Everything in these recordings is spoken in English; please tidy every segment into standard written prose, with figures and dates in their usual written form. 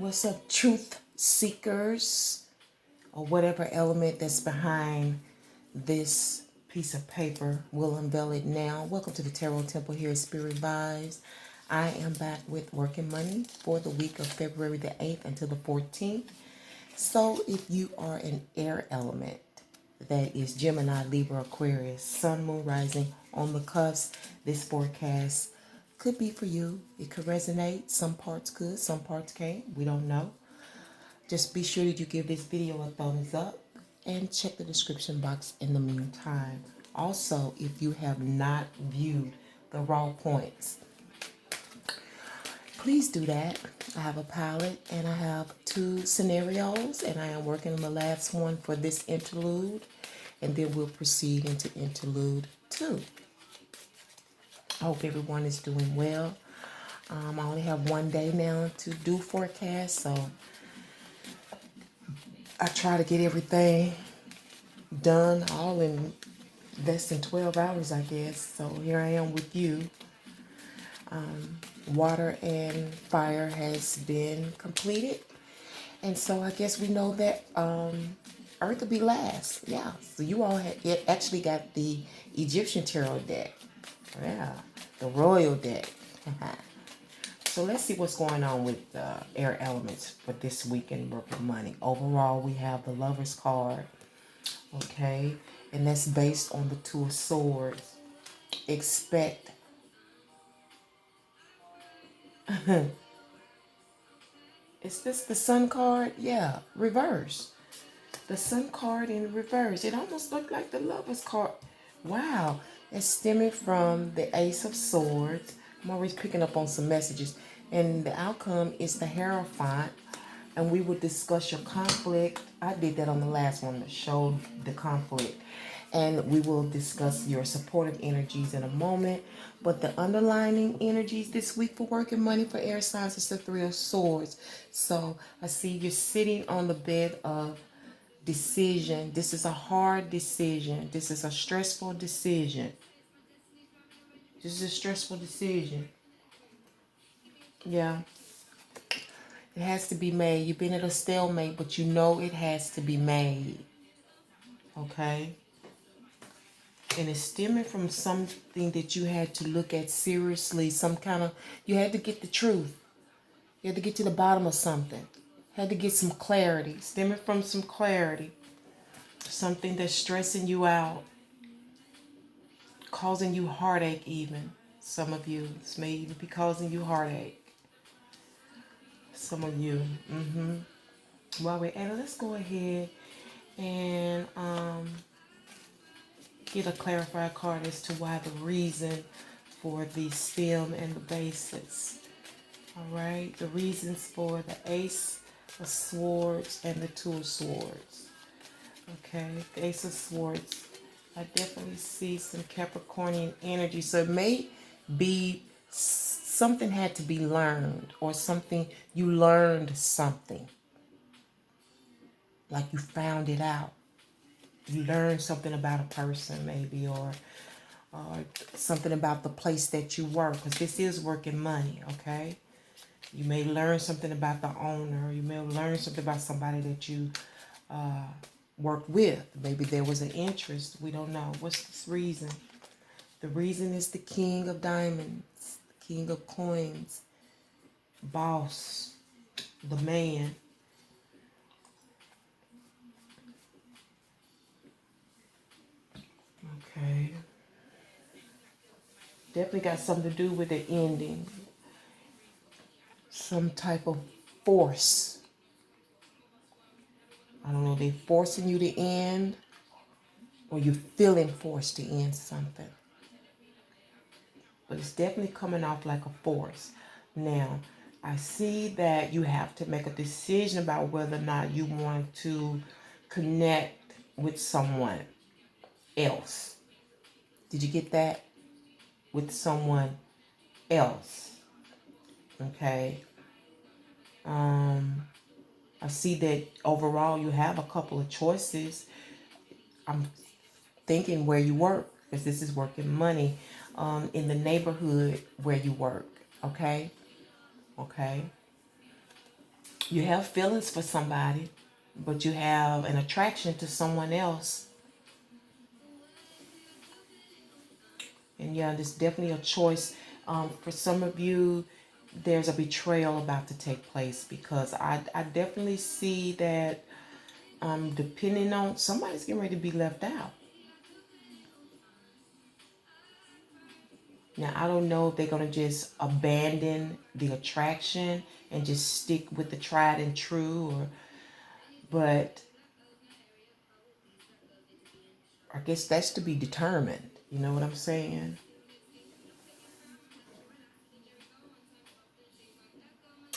What's up, truth seekers, or whatever element that's behind this piece of paper? We'll unveil it now. Welcome to the Tarot Temple here at Spirit Vibes. I am back with WorkMoney for the week of February the 8th until the 14th. So if you are an air element, that is Gemini, Libra, Aquarius, Sun, Moon, Rising on the cusp, this forecast could be for you. It could resonate. Some parts could, some parts can't. We don't know. Just be sure that you give this video a thumbs up and check the description box in the meantime. Also, if you have not viewed the raw points, please do that. I have a palette and I have 2 scenarios, and I am working on the last one for this interlude, and then we'll proceed into interlude 2. I hope everyone is doing well. I only have one day now to do forecast, so I try to get everything done all in less than 12 hours, I guess. So here I am with you. Water and fire has been completed, and so I guess we know that Earth will be last. Yeah, so you all actually got the Egyptian tarot deck. Yeah, the royal deck. So let's see what's going on with air elements for this week in WorkMoney. Overall, we have the Lover's card, okay? And that's based on the 2 of Swords. Expect. Is this the Sun card? Yeah, reverse. The Sun card in reverse. It almost looked like the Lover's card. Wow. It's stemming from the Ace of Swords. I'm always picking up on some messages. And the outcome is the Hierophant. And we will discuss your conflict. I did that on the last one that showed the conflict. And we will discuss your supportive energies in a moment. But the underlining energies this week for WorkMoney for air signs is the 3 of Swords. So I see you're sitting on the bed of decision. This is a hard decision. This is a stressful decision. This is a stressful decision. Yeah. It has to be made. You've been at a stalemate, but you know it has to be made. Okay? And it's stemming from something that you had to look at seriously. You had to get the truth. You had to get to the bottom of something. Had to get some clarity. Stemming from some clarity. Something that's stressing you out. Causing you heartache even. Some of you. This may even be causing you heartache. Some of you. While we're at it, let's go ahead and get a clarified card as to why the reason for the stem and the basis. All right. The reasons for the Ace of Swords and the 2 of Swords. Okay. The Ace of Swords. I definitely see some Capricornian energy. So it may be something had to be learned, or something, you learned something. Like you found it out. You learned something about a person maybe, or something about the place that you work. Because this is WorkMoney, okay? You may learn something about the owner. You may learn something about somebody that you work with. Maybe there was an interest. We don't know. What's this reason? The reason is the King of Diamonds, the King of Coins, boss, the man. Okay. Definitely got something to do with the ending. Some type of force. I don't know, they're forcing you to end, or you're feeling forced to end something. But it's definitely coming off like a force. Now, I see that you have to make a decision about whether or not you want to connect with someone else. Did you get that? With someone else. Okay. I see that overall you have a couple of choices. I'm thinking where you work, because this is WorkMoney, in the neighborhood where you work. Okay. Okay. You have feelings for somebody, but you have an attraction to someone else. And yeah, there's definitely a choice. For some of you, there's a betrayal about to take place, because I definitely see that depending on, somebody's getting ready to be left out. Now, I don't know if they're going to just abandon the attraction and just stick with the tried and true, but I guess that's to be determined. You know what I'm saying?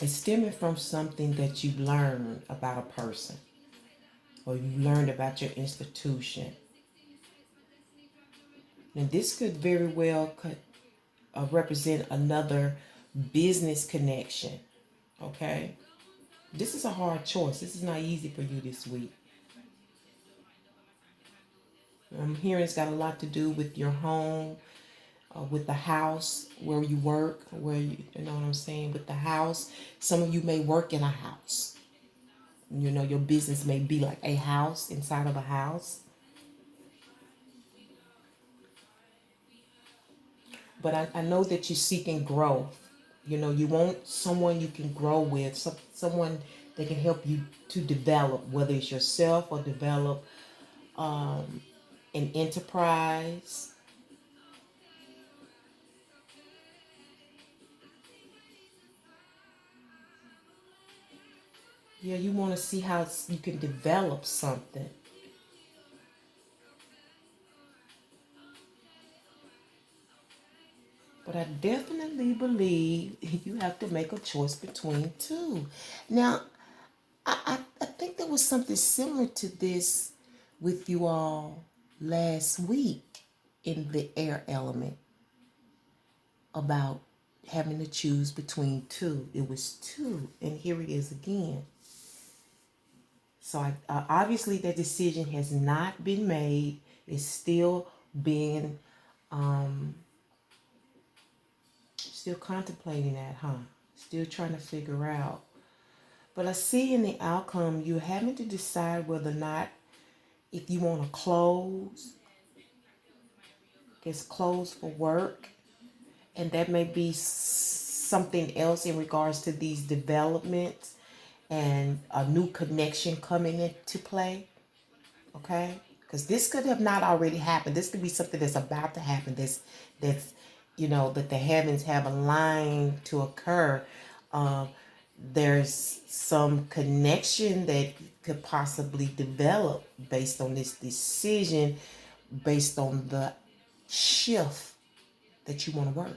It's stemming from something that you learned about a person, or you learned about your institution. Now, this could very well represent another business connection. Okay? This is a hard choice. This is not easy for you this week. I'm hearing it's got a lot to do with your home, with the house where you work, you know what I'm saying, with the house. Some of you may work in a house. You know, your business may be like a house inside of a house. But I know that you're seeking growth. You know, you want someone you can grow with, someone that can help you to develop, whether it's yourself or develop an enterprise. Yeah, you want to see how you can develop something. But I definitely believe you have to make a choice between two. Now, I think there was something similar to this with you all last week in the air element about having to choose between two. It was two, and here it is again. So obviously that decision has not been made. It's still being, still contemplating that, huh? Still trying to figure out. But I see in the outcome, you're having to decide whether or not, if you want to close, get closed for work, and that may be something else in regards to these developments and a new connection coming into play. Okay, because this could have not already happened. This could be something that's about to happen. That's you know, that the heavens have aligned to occur. There's some connection that could possibly develop based on this decision, based on the shift that you want to work.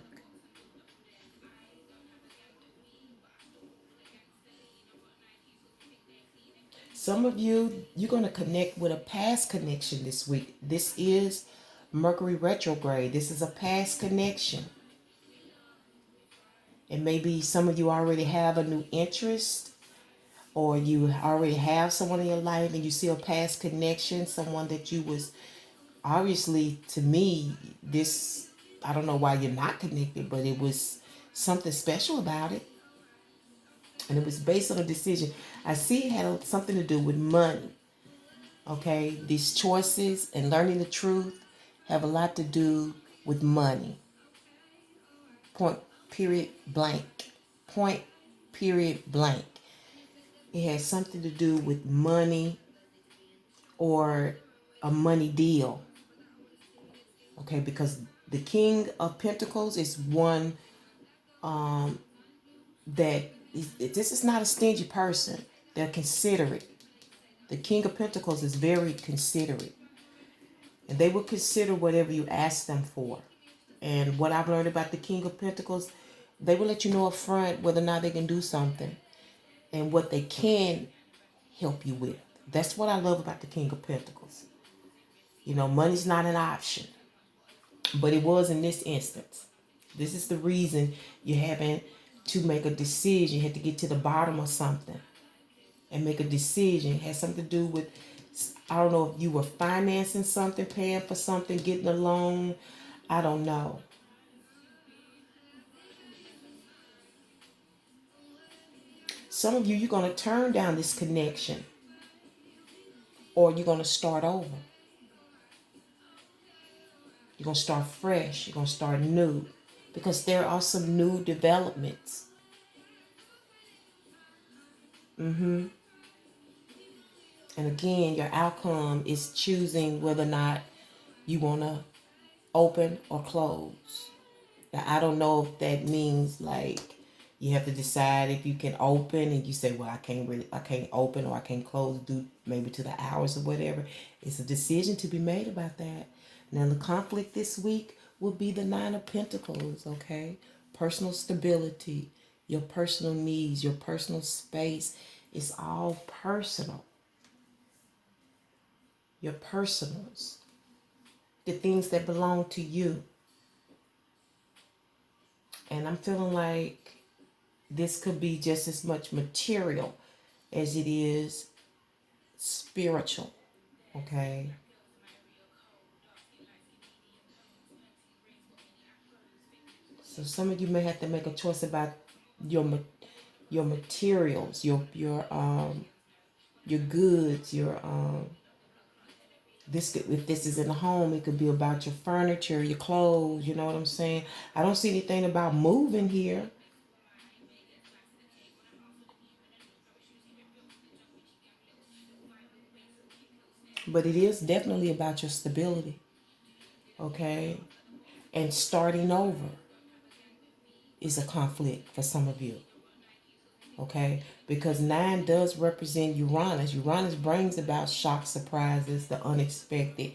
Some of you, you're going to connect with a past connection this week. This is Mercury retrograde. This is a past connection. And maybe some of you already have a new interest, or you already have someone in your life and you see a past connection, someone that you was, obviously to me, this, I don't know why you're not connected, but it was something special about it. And it was based on a decision. I see it had something to do with money. Okay, these choices and learning the truth have a lot to do with money. Point, period, blank. Point, period, blank. It has something to do with money or a money deal. Okay, because the King of Pentacles is one this is not a stingy person. They're considerate. The King of Pentacles is very considerate. And they will consider whatever you ask them for. And what I've learned about the King of Pentacles, they will let you know up front whether or not they can do something and what they can help you with. That's what I love about the King of Pentacles. You know, money's not an option, but it was in this instance. This is the reason you're having to make a decision. You had to get to the bottom of something and make a decision. It has something to do with, I don't know if you were financing something, paying for something, getting a loan. I don't know. Some of you, you're going to turn down this connection, or you're going to start over. You're going to start fresh. You're going to start new, because there are some new developments. And again, your outcome is choosing whether or not you want to open or close. Now, I don't know if that means like you have to decide if you can open, and you say, well, I can't open or I can't close due maybe to the hours or whatever. It's a decision to be made about that. Now, the conflict this week will be the Nine of Pentacles, okay? Personal stability, your personal needs, your personal space. It's all personal. Your personals, the things that belong to you. And I'm feeling like this could be just as much material as it is spiritual, okay? So some of you may have to make a choice about your materials, your goods, if this is in the home, it could be about your furniture, your clothes, you know what I'm saying? I don't see anything about moving here. But it is definitely about your stability, okay? And starting over is a conflict for some of you, okay? Because 9 does represent Uranus. Uranus brings about shock, surprises, the unexpected,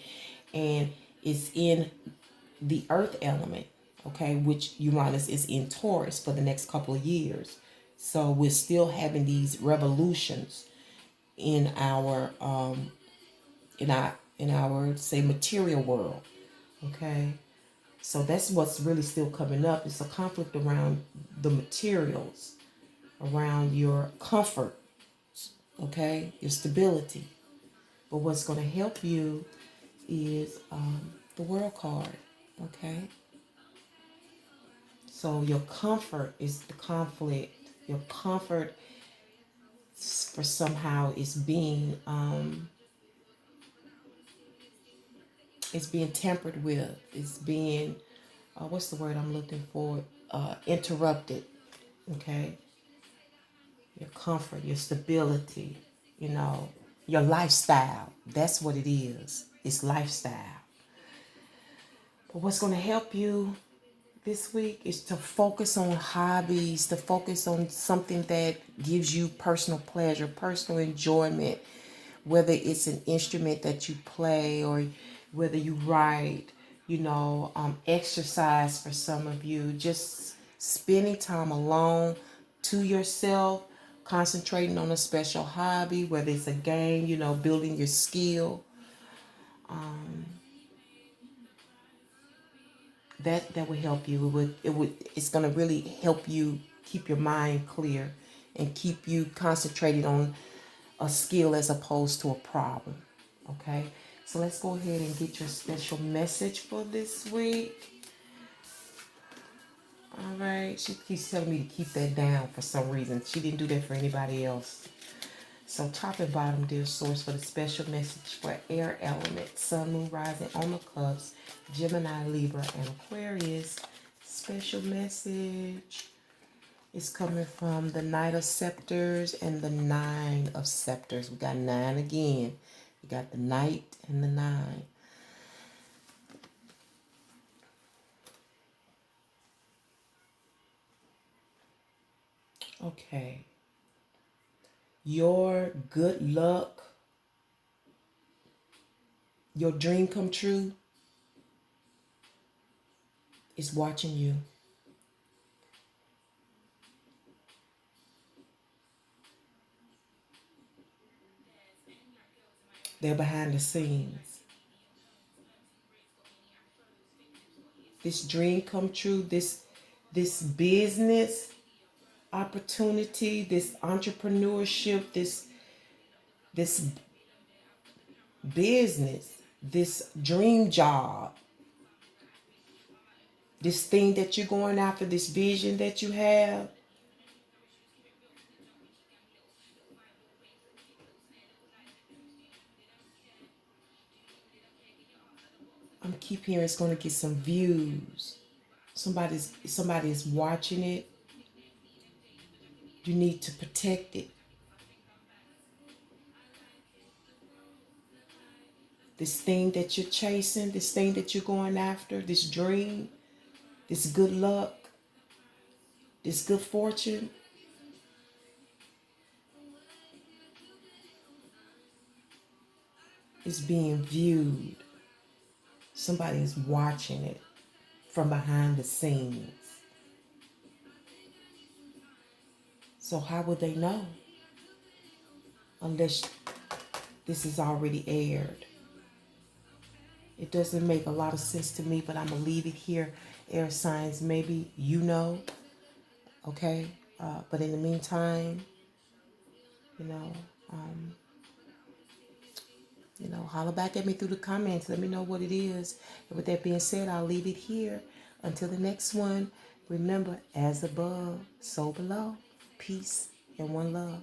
and it's in the earth element, okay, which Uranus is in Taurus for the next couple of years. So we're still having these revolutions in our say material world, okay? So that's what's really still coming up. It's a conflict around the materials, around your comfort, okay, your stability. But what's going to help you is the World card, okay? So your comfort is the conflict. Your comfort for somehow is being it's being tampered with. It's being what's the word I'm looking for? Interrupted. Okay. Your comfort, your stability, your lifestyle. That's what it is. It's lifestyle. But what's going to help you this week is to focus on hobbies, to focus on something that gives you personal pleasure, personal enjoyment, whether it's an instrument that you play or whether you write, exercise for some of you, just spending time alone to yourself, concentrating on a special hobby, whether it's a game, building your skill. That would help you. It's gonna really help you keep your mind clear and keep you concentrated on a skill as opposed to a problem. Okay? So let's go ahead and get your special message for this week. All right. She keeps telling me to keep that down for some reason. She didn't do that for anybody else. So top and bottom, dear source, for the special message for air element, sun, moon, rising on the cusp, Gemini, Libra, and Aquarius. Special message is coming from the Knight of Scepters and the Nine of Scepters. We got 9 again. We got the Knight and the 9. Okay. Your good luck, your dream come true is watching you. They're behind the scenes. This dream come true, this business opportunity, this entrepreneurship, this business, this dream job, this thing that you're going after, this vision that you have, keep hearing it's going to get some views. Somebody is watching it. You need to protect it. This thing that you're chasing, this thing that you're going after, this dream, this good luck, this good fortune, is being viewed. Somebody is watching it from behind the scenes. So how would they know? Unless this is already aired. It doesn't make a lot of sense to me, but I'm going to leave it here. Air signs, maybe you know. Okay? But in the meantime, you know, holler back at me through the comments. Let me know what it is. And with that being said, I'll leave it here. Until the next one, remember, as above, so below. Peace and one love.